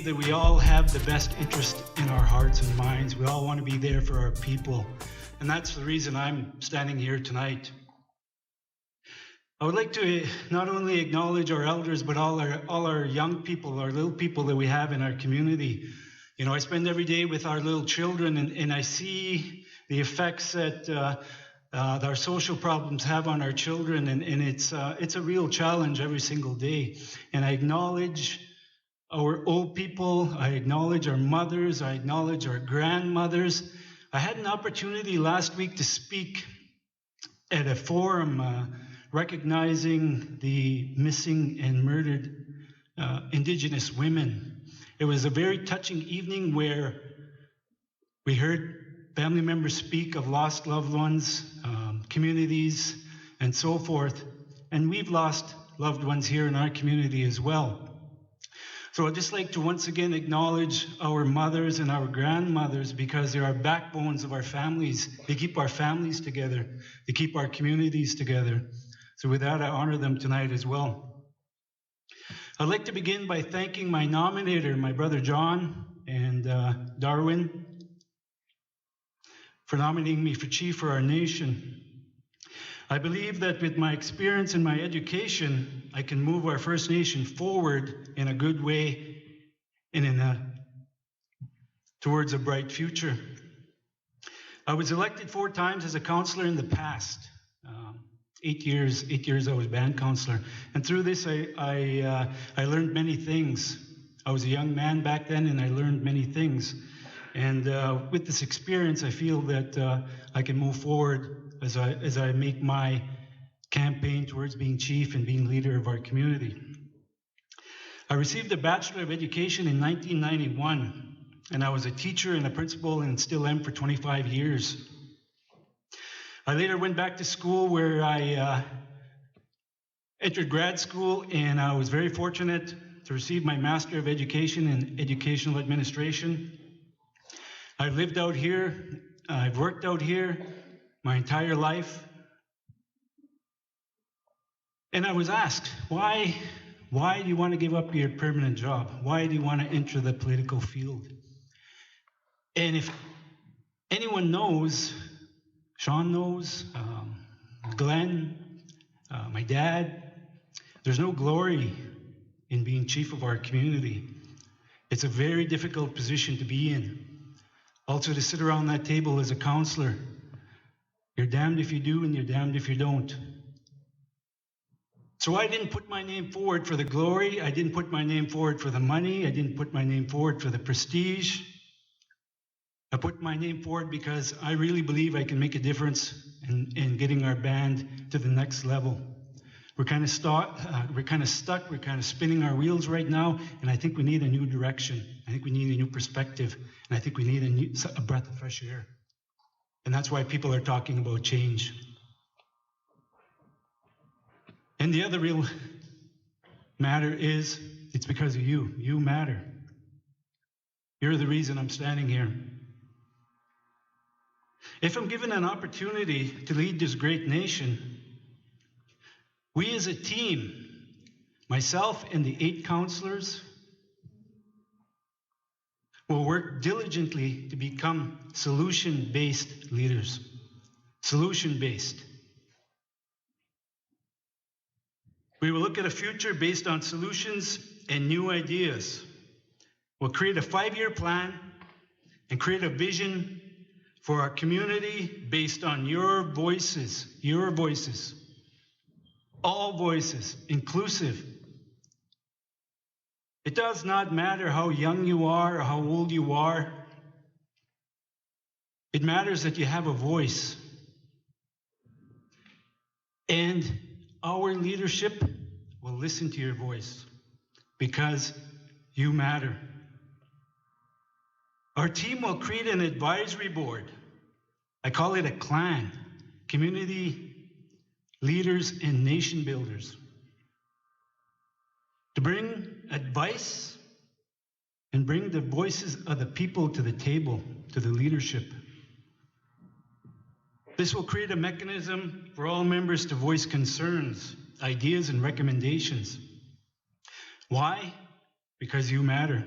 that we all have the best interest in our hearts and minds. We all want to be there for our people. And that's the reason I'm standing here tonight. I would like to not only acknowledge our elders, but all our young people, our little people that we have in our community. You know, I spend every day with our little children, and I see the effects that our social problems have on our children, and it's a real challenge every single day. And I acknowledge our old people, I acknowledge our mothers, I acknowledge our grandmothers. I had an opportunity last week to speak at a forum recognizing the missing and murdered Indigenous women. It was a very touching evening where we heard family members speak of lost loved ones, communities, and so forth. And we've lost loved ones here in our community as well. So I'd just like to once again acknowledge our mothers and our grandmothers, because they're our backbones of our families. They keep our families together. They keep our communities together. So with that, I honor them tonight as well. I'd like to begin by thanking my nominator, my brother John and Darwin, for nominating me for chief for our nation. I believe that with my experience and my education, I can move our First Nation forward in a good way and towards a bright future. I was elected 4 times as a councillor in the past. 8 years I was band councillor. And through this, I learned many things. I was a young man back then, and I learned many things. And with this experience, I feel that I can move forward as I make my campaign towards being chief and being leader of our community. I received a Bachelor of Education in 1991, and I was a teacher and a principal and still am for 25 years. I later went back to school where I entered grad school, and I was very fortunate to receive my Master of Education in Educational Administration. I've lived out here, I've worked out here my entire life. And I was asked, why do you want to give up your permanent job? Why do you want to enter the political field? And if anyone knows, Sean knows, Glenn, my dad, there's no glory in being chief of our community. It's a very difficult position to be in. Also, to sit around that table as a counselor, you're damned if you do and you're damned if you don't. So I didn't put my name forward for the glory. I didn't put my name forward for the money. I didn't put my name forward for the prestige. I put my name forward because I really believe I can make a difference in getting our band to the next level. We're kind of stuck, we're kind of spinning our wheels right now, and I think we need a new direction. I think we need a new perspective, and I think we need a breath of fresh air. And that's why people are talking about change. And the other real matter is, it's because of you. You matter. You're the reason I'm standing here. If I'm given an opportunity to lead this great nation, we as a team, myself and the 8 councillors, will work diligently to become solution-based leaders. Solution-based. We will look at a future based on solutions and new ideas. We'll create a 5-year plan and create a vision for our community based on your voices, all voices, inclusive. It does not matter how young you are or how old you are. It matters that you have a voice. And our leadership will listen to your voice because you matter. Our team will create an advisory board. I call it a clan, community leaders and nation builders, to bring advice and bring the voices of the people to the table, to the leadership. This will create a mechanism for all members to voice concerns, ideas, and recommendations. Why? Because you matter.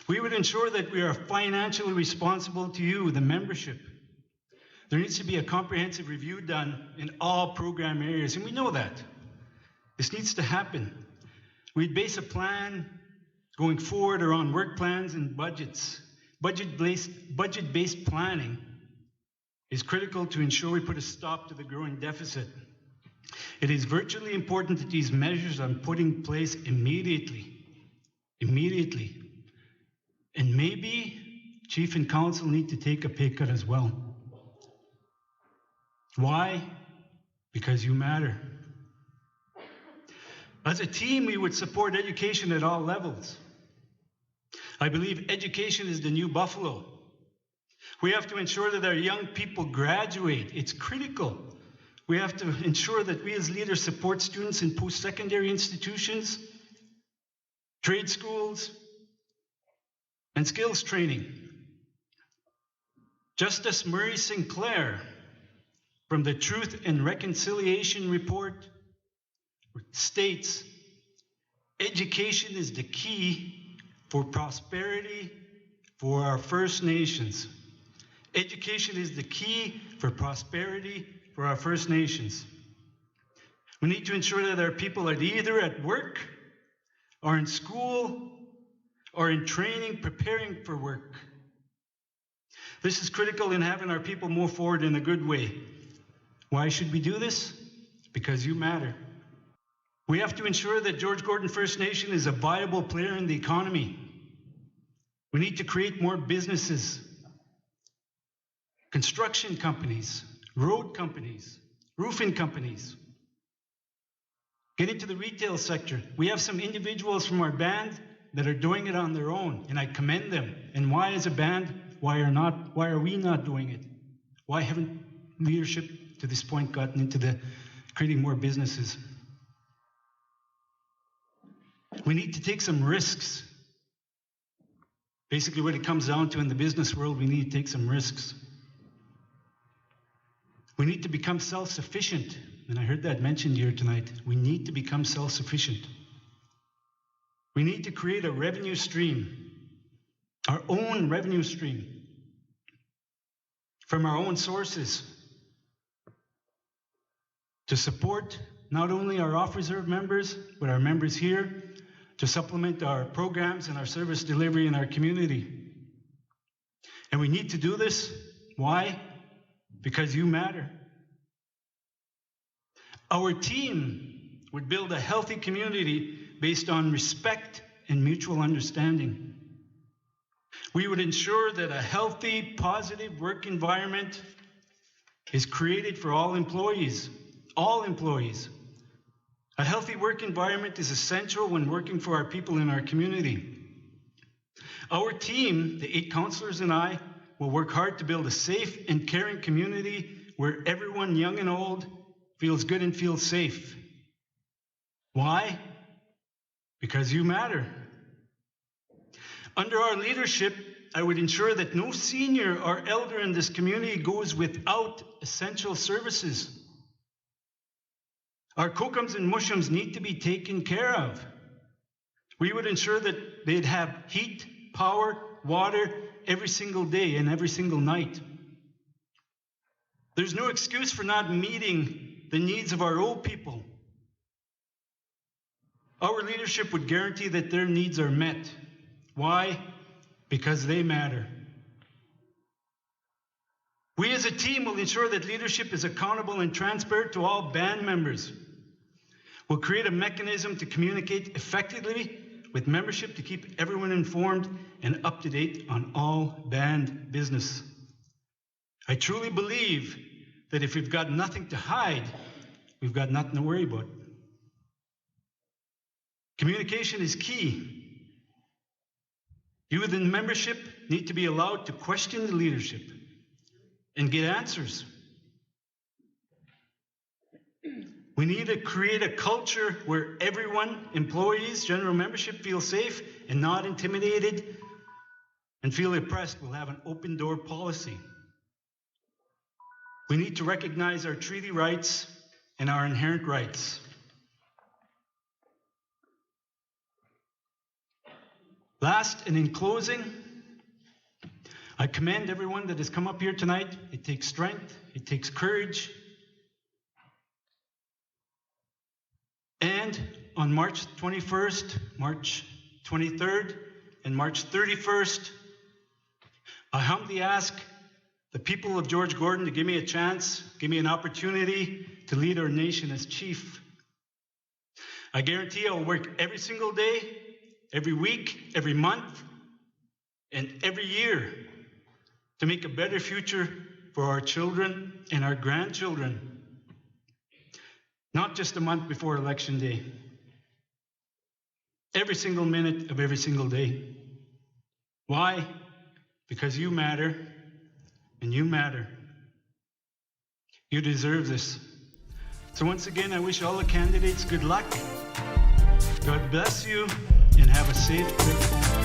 We would ensure that we are financially responsible to you, the membership. There needs to be a comprehensive review done in all program areas, and we know that. This needs to happen. We'd base a plan going forward around work plans and budgets. Budget-based planning is critical to ensure we put a stop to the growing deficit. It is virtually important that these measures are put in place immediately. And maybe Chief and Council need to take a pay cut as well. Why? Because you matter. As a team, we would support education at all levels. I believe education is the new buffalo. We have to ensure that our young people graduate. It's critical. We have to ensure that we as leaders support students in post-secondary institutions, trade schools, and skills training. Justice Murray Sinclair from the Truth and Reconciliation Report states, education is the key for prosperity for our First Nations. Education is the key for prosperity for our First Nations. We need to ensure that our people are either at work or in school or in training, preparing for work. This is critical in having our people move forward in a good way. Why should we do this? Because you matter. We have to ensure that George Gordon First Nation is a viable player in the economy. We need to create more businesses, construction companies, road companies, roofing companies. Get into the retail sector. We have some individuals from our band that are doing it on their own, and I commend them. And why as a band, why are we not doing it? Why haven't leadership to this point gotten into the creating more businesses? We need to take some risks. Basically what it comes down to in the business world, we need to take some risks. We need to become self-sufficient, and I heard that mentioned here tonight. We need to become self-sufficient. We need to create a revenue stream, our own revenue stream, from our own sources to support not only our off-reserve members, but our members here, to supplement our programs and our service delivery in our community. And we need to do this. Why? Because you matter. Our team would build a healthy community based on respect and mutual understanding. We would ensure that a healthy, positive work environment is created for all employees. All employees. A healthy work environment is essential when working for our people in our community. Our team, the 8 councillors and I, will work hard to build a safe and caring community where everyone, young and old, feels good and feels safe. Why? Because you matter. Under our leadership, I would ensure that no senior or elder in this community goes without essential services. Our kokums and mushums need to be taken care of. We would ensure that they'd have heat, power, water every single day and every single night. There's no excuse for not meeting the needs of our old people. Our leadership would guarantee that their needs are met. Why? Because they matter. We as a team will ensure that leadership is accountable and transparent to all band members. We'll create a mechanism to communicate effectively with membership to keep everyone informed and up to date on all band business. I truly believe that if we've got nothing to hide, we've got nothing to worry about. Communication is key. You within membership need to be allowed to question the leadership and get answers. We need to create a culture where everyone, employees, general membership, feel safe and not intimidated and feel oppressed. We'll have an open door policy. We need to recognize our treaty rights and our inherent rights. Last, and in closing, I commend everyone that has come up here tonight. It takes strength, it takes courage. And on March 21st, March 23rd, and March 31st, I humbly ask the people of George Gordon to give me a chance, give me an opportunity to lead our nation as chief. I guarantee I will work every single day, every week, every month, and every year to make a better future for our children and our grandchildren. Not just a month before Election Day. Every single minute of every single day. Why? Because you matter, and you matter. You deserve this. So once again, I wish all the candidates good luck. God bless you, and have a safe trip home.